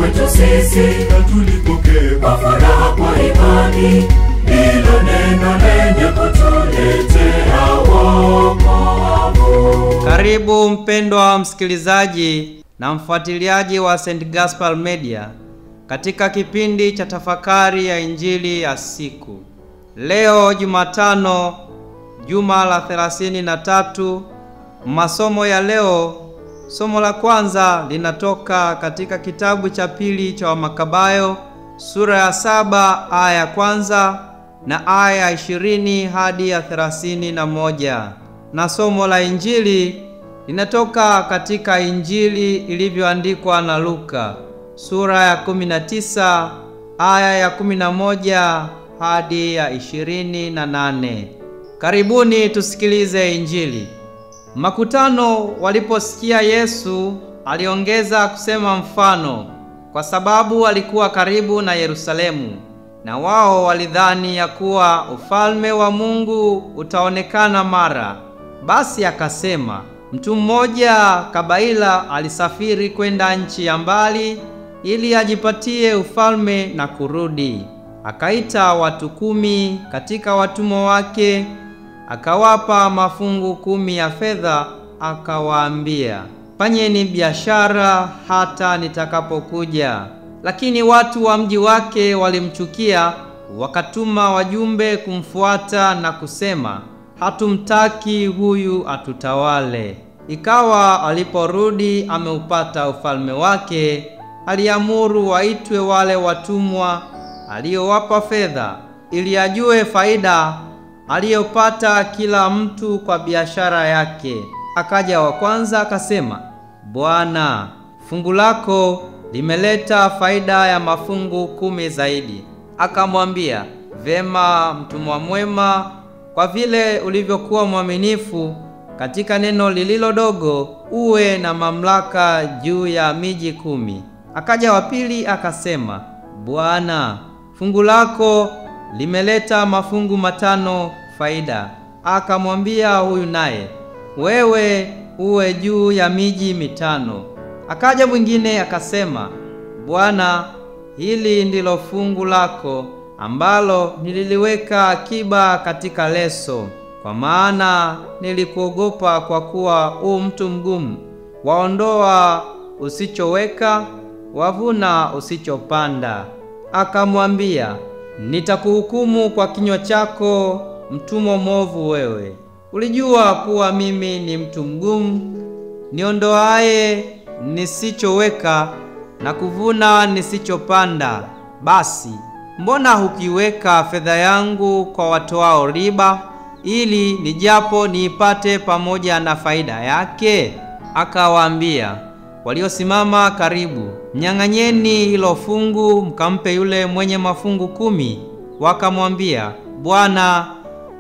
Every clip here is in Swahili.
kwetu sisi, na tulipokee kwa furaha kwa imani hilo neno lenye kutuletea wokovu. Karibu mpendwa msikilizaji na mfuatiliaji wa St. Gaspar Media katika kipindi cha tafakari ya Injili ya siku. Leo Jumatano, juma la 33. Masomo ya leo, somo la kwanza linatoka katika kitabu cha pili cha Wamakabayo sura ya 7 aya ya kwanza na aya ya 20 hadi ya 31. Na somo la Injili linatoka katika Injili ilivyoandikwa na Luka sura ya 19 aya ya 11 hadi ya 28. Karibuni tusikilize Injili. Makutano waliposikia Yesu aliongeza kusema mfano, kwa sababu alikuwa karibu na Yerusalemu, na wao walidhani ya kuwa ufalme wa Mungu utaonekana mara. Basi akasema, mtu mmoja kabaila alisafiri kwenda nchi ya mbali ili ajipatie ufalme na kurudi. Akaita watu 10 katika watumwa wake, akawapa mafungu 10 ya fedha, akawaambia, fanyeni biashara hata nitakapokuja. Lakini watu wa mji wake walimchukia, wakatuma wajumbe kumfuata na kusema, hatumtaki huyu atutawale. Ikawa aliporudi ameupata ufalme wake, aliamuru waitwe wale watumwa aliowapa fedha, ili ajue faida aliyopata kila mtu kwa biashara yake. Akaja wa kwanza akasema, Bwana, fungu lako limeleta faida ya mafungu 10 zaidi. Akamwambia, vema mtumwa mwema, kwa vile ulivyokuwa mwaminifu katika neno lililo dogo, uwe na mamlaka juu ya miji 10. Akaja wa pili akasema, Bwana, fungu lako limeleta mafungu 5 faida. Akamwambia huyu naye, wewe uwe juu ya miji 5. Akaja mwingine akasema, Bwana, hili ndilo fungu lako ambalo nililiweka akiba katika leso, kwa maana nilikuogopa, kwa kuwa mtu mgumu, waondoa usichoweka, wavuna usichopanda. Akamwambia, nitakuhukumu kwa kinywa chako, mtumwa mwovu wewe. Ulijua kuwa mimi ni mtu mgumu, niondoaye nisichoweka na kuvuna nisichopanda. Basi mbona hukiweka fedha yangu kwa watoao riba, ili nijapo niipate pamoja na faida yake? Akawaambia waliosimama karibu, mnyang'anyeni hilo fungu mkampe yule mwenye mafungu 10. Wakamwambia, Bwana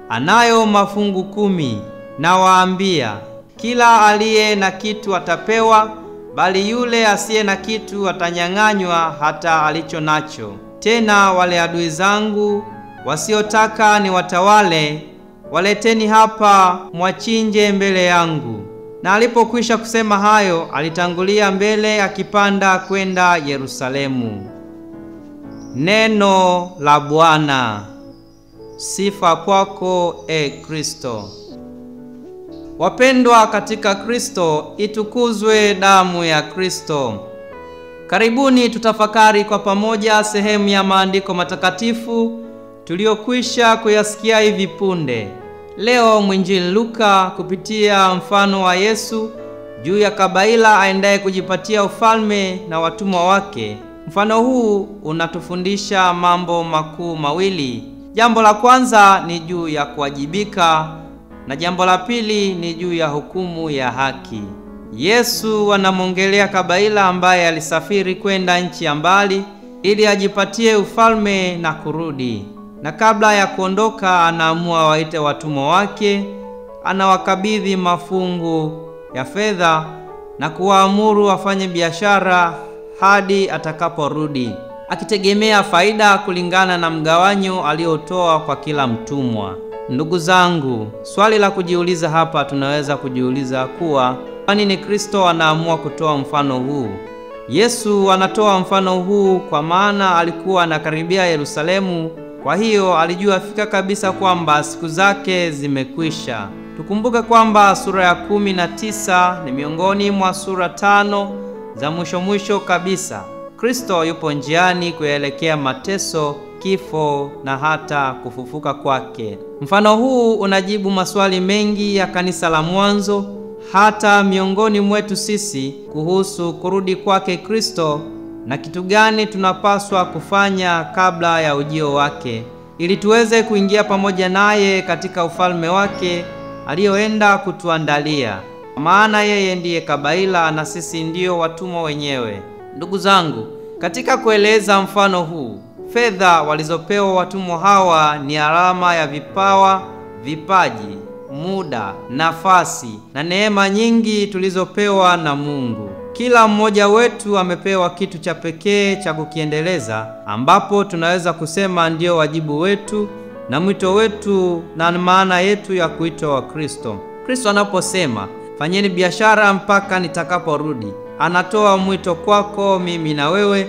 anayo mafungu 10. Na waambia, kila aliye na kitu atapewa, bali yule asiye na kitu atanyang'anywa hata alicho nacho. Tena wale adui zangu wasiotaka ni watawale, waleteni hapa mwachinje mbele yangu. Na alipokwisha kusema hayo, alitangulia mbele akipanda kwenda Yerusalemu. Neno la Bwana. Sifa kwako e Kristo. Wapendwa katika Kristo, itukuzwe damu ya Kristo. Karibuni tutafakari kwa pamoja sehemu ya maandiko matakatifu tuliyokwisha kuyasikia hivi punde. Leo mwinjili Luka kupitia mfano wa Yesu juu ya kabaila aendaye kujipatia ufalme na watumwa wake. Mfano huu unatufundisha mambo makuu mawili. Jambo la kwanza ni juu ya kuwajibika, na jambo la pili ni juu ya hukumu ya haki. Yesu anamongelea kabaila ambaye alisafiri kwenda nchi ya mbali ili ajipatie ufalme na kurudi. Na kabla ya kuondoka anaamua waite watumwa wake, anawakabidhi mafungu ya fedha na kuwaamuru wafanye biashara hadi atakaporudi, akitegemea faida kulingana na mgawanyo aliotoa kwa kila mtumwa. Ndugu zangu, swali la kujiuliza hapa tunaweza kujiuliza kuwa kwa nini Kristo anaamua kutoa mfano huu? Yesu anatoa mfano huu kwa maana alikuwa anakaribia Yerusalemu, kwa hiyo alijua fika kabisa kwamba siku zake zimekwisha. Tukumbuke kwamba sura ya 19 ni miongoni mwa sura 5 za mwisho kabisa. Kristo yupo njiani kuelekea mateso, kifo na hata kufufuka kwake. Mfano huu unajibu maswali mengi ya kanisa la mwanzo, hata miongoni mwetu sisi, kuhusu kurudi kwake Kristo na kitu gani tunapaswa kufanya kabla ya ujio wake, ili tuweze kuingia pamoja naye katika ufalme wake aliyoenda kutuandalia. Maana yeye ndiye kabaila na sisi ndio watumwa wenyewe. Ndugu zangu, katika kueleza mfano huu, fedha walizopewa watumwa hawa ni alama ya vipawa, vipaji, muda, nafasi na neema nyingi tulizopewa na Mungu. Kila mmoja wetu amepewa kitu cha pekee cha kukiendeleza, ambapo tunaweza kusema ndio wajibu wetu na mwito wetu na maana yetu ya kuitwa wa Kristo. Kristo anaposema, fanyeni biashara mpaka nitakaporudi, anatoa mwito kwako mimi na wewe,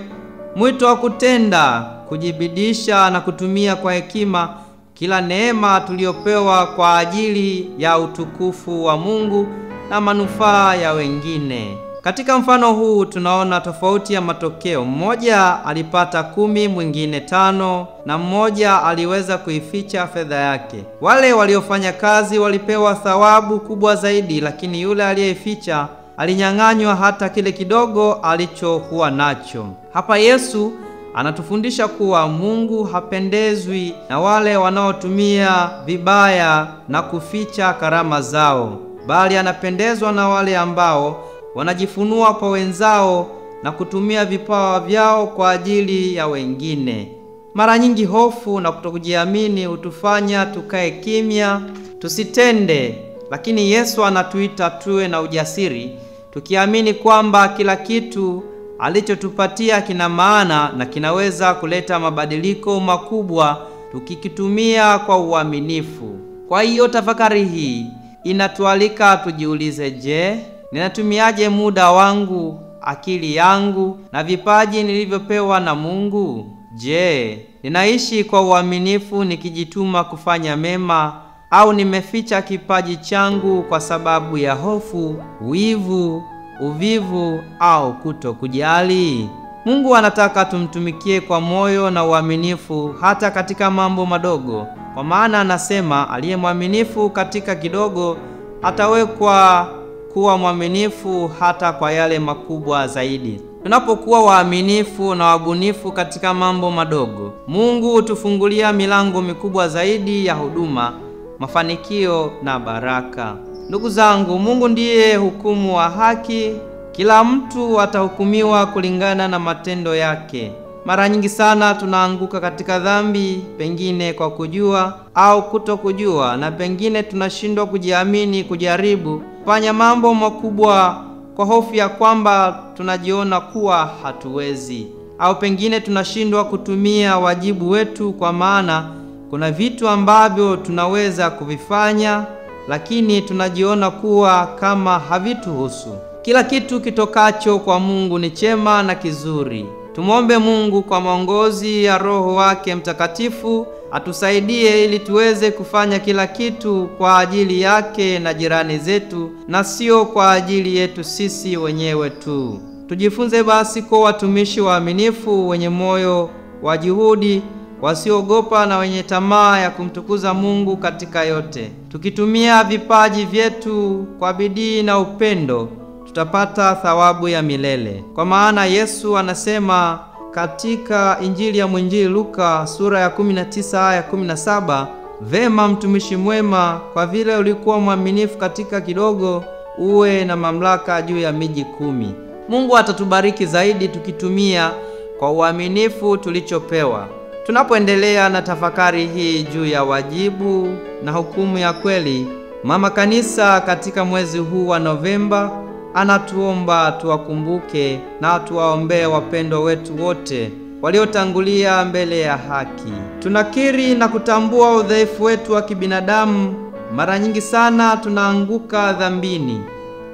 mwito wa kutenda, kujibidisha na kutumia kwa hekima kila neema tuliyopewa kwa ajili ya utukufu wa Mungu na manufaa ya wengine. Katika mfano huu tunaona tofauti ya matokeo. Mmoja alipata 10, mwingine 5, na mmoja aliweza kuificha fedha yake. Wale waliofanya kazi walipewa thawabu kubwa zaidi, lakini yule aliyeificha alinyang'anywa hata kile kidogo alichokuwa nacho. Hapa Yesu anatufundisha kuwa Mungu hapendezwi na wale wanaotumia vibaya na kuficha karama zao, bali anapendezwa na wale ambao wanajifunua kwa wenzao na kutumia vipawa vyao kwa ajili ya wengine. Mara nyingi hofu na kutokujiamini hutufanya tukae kimya, tusitende, lakini Yesu anatuita tuwe na ujasiri, tukiamini kwamba kila kitu alichotupatia kina maana na kinaweza kuleta mabadiliko makubwa tukikitumia kwa uaminifu. Kwa hiyo tafakari hii inatualika tujiulize, je, ninatumiaje muda wangu, akili yangu na vipaji nilivyopewa na Mungu? Je, ninaishi kwa uaminifu nikijituma kufanya mema, au nimeficha kipaji changu kwa sababu ya hofu, wivu, uvivu au kutokujali? Mungu anataka tumtumikie kwa moyo na uaminifu hata katika mambo madogo, kwa maana anasema aliye mwaminifu katika kidogo atawekwa kuwa mwaminifu hata kwa yale makubwa zaidi. Tunapokuwa waaminifu na wabunifu katika mambo madogo, Mungu hutufungulia milango mikubwa zaidi ya huduma, mafanikio na baraka. Ndugu zangu, Mungu ndiye hukumu wa haki. Kila mtu atahukumiwa kulingana na matendo yake. Mara nyingi sana tunaanguka katika dhambi, pengine kwa kujua au kutokujua, na pengine tunashindwa kujiamini kujaribu kufanya mambo makubwa kwa hofu ya kwamba tunajiona kuwa hatuwezi, au pengine tunashindwa kutumia wajibu wetu kwa maana kuna vitu ambavyo tunaweza kuvifanya, lakini tunajiona kuwa kama havituhusu. Kila kitu kitokacho kwa Mungu ni chema na kizuri. Tumwombe Mungu kwa maongozi ya Roho wake Mtakatifu atusaidie ili tuweze kufanya kila kitu kwa ajili yake na jirani zetu, na sio kwa ajili yetu sisi wenyewe tu. Tujifunze basi kwa watumishi waaminifu, wenye moyo wa juhudi, wasiogopa na wenye tamaa ya kumtukuza Mungu katika yote. Tukitumia vipaji vyetu kwa bidii na upendo, tutapata thawabu ya milele. Kwa maana Yesu anasema katika Injili ya Mwinjili Luka sura ya 19 aya 17, vema mtumishi mwema, kwa vile ulikuwa mwaminifu katika kidogo, uwe na mamlaka juu ya miji 10. Mungu atatubariki zaidi tukitumia kwa uaminifu tulichopewa. Tunapoendelea na tafakari hii juu ya wajibu na hukumu ya kweli, Mama Kanisa katika mwezi huu wa Novemba anatuomba tuwakumbuke na tuwaombee wapendwa wetu wote waliotangulia mbele ya haki. Tunakiri na kutambua udhaifu wetu wa kibinadamu. Mara nyingi sana tunaanguka dhambini,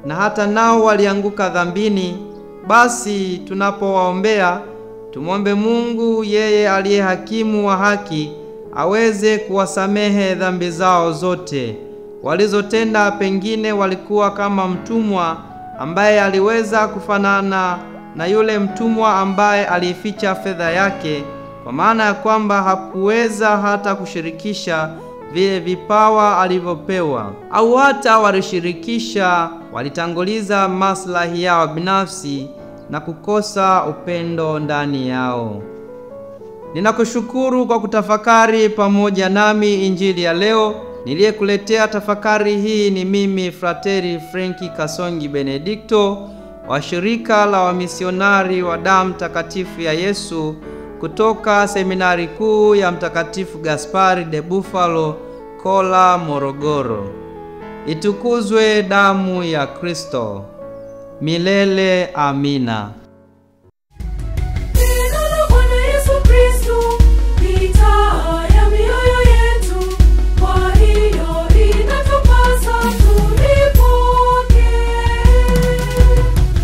na hata nao walianguka dhambini, Basi tunapowaombea, tumwombe Mungu, yeye aliye hakimu wa haki, aweze kuwasamehe dhambi zao zote walizotenda. Pengine walikuwa kama mtumwa ambaye aliweza kufanana na yule mtumwa ambaye alificha fedha yake, kwa maana ya kwamba hakuweza hata kushirikisha vile vipawa alivyopewa, au hata walishirikisha, walitanguliza maslahi yao binafsi na kukosa upendo ndani yao. Ninakushukuru kwa kutafakari pamoja nami injili ya leo. Niliyekuletea tafakari hii ni mimi Frateri Frenki Kasongi Benedikto wa shirika la wamisionari wa damu takatifu ya Yesu kutoka seminari kuu ya Mtakatifu Gaspari de Bufalo, Kola, Morogoro. Itukuzwe damu ya Kristo! Milele amina.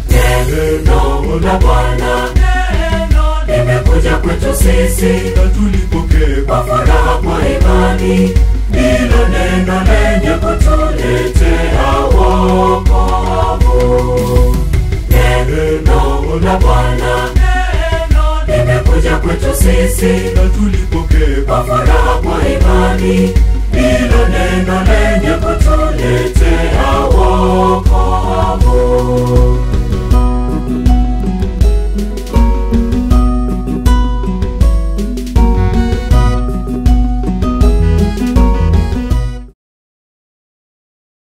Neno la Bwana limekuja kwetu sisi, na tulipokea kwa furaha kwa imani. Ndilo neno lenye kutuletea wokovu. Neno la Bwana limekuja kwetu sisi, na tulipokea kwa furaha kwa imani. Ndilo neno lenye kutuletea